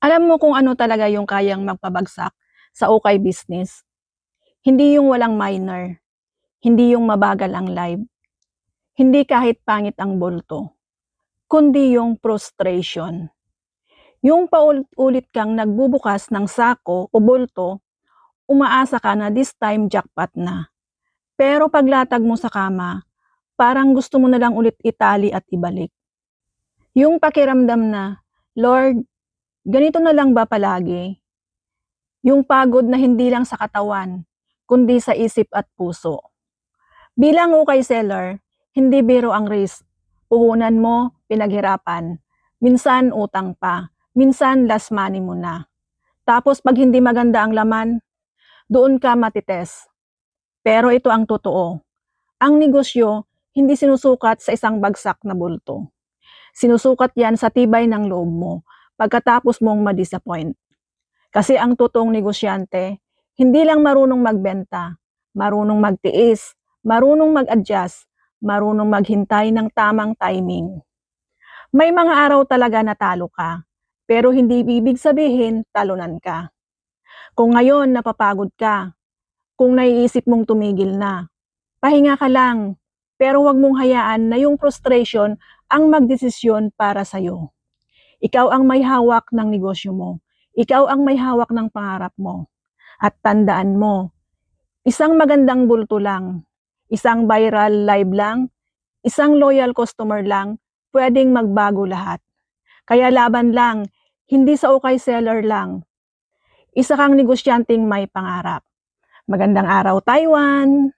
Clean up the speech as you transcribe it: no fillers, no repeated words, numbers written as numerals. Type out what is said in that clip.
Alam mo kung ano talaga yung kayang magpabagsak sa ukay business? Hindi yung walang minor, hindi yung mabagal ang live, hindi kahit pangit ang bulto, kundi yung frustration. Yung paulit-ulit kang nagbubukas ng sako o bulto, umaasa ka na this time jackpot na. Pero paglatag mo sa kama, parang gusto mo na lang ulit itali at ibalik. Yung pakiramdam na, Lord, ganito na lang ba palagi? Yung pagod na hindi lang sa katawan, kundi sa isip at puso. Bilang ukay seller, hindi biro ang risk. Puhunan mo, pinaghirapan. Minsan utang pa, minsan last money mo na. Tapos pag hindi maganda ang laman, doon ka matites. Pero ito ang totoo. Ang negosyo, hindi sinusukat sa isang bagsak na bulto. Sinusukat yan sa tibay ng loob mo pagkatapos mong ma-disappoint. Kasi ang totoong negosyante, hindi lang marunong magbenta, marunong magtiis, marunong mag-adjust, marunong maghintay ng tamang timing. May mga araw talaga na talo ka, pero hindi ibig sabihin talunan ka. Kung ngayon napapagod ka, kung naiisip mong tumigil na, pahinga ka lang, pero wag mong hayaan na yung frustration ang magdesisyon para sa'yo. Ikaw ang may hawak ng negosyo mo. Ikaw ang may hawak ng pangarap mo. At tandaan mo, isang magandang bulto lang, isang viral live lang, isang loyal customer lang, pwedeng magbago lahat. Kaya laban lang, hindi sa ukay seller lang. Isa kang negosyanteng may pangarap. Magandang araw, Taiwan!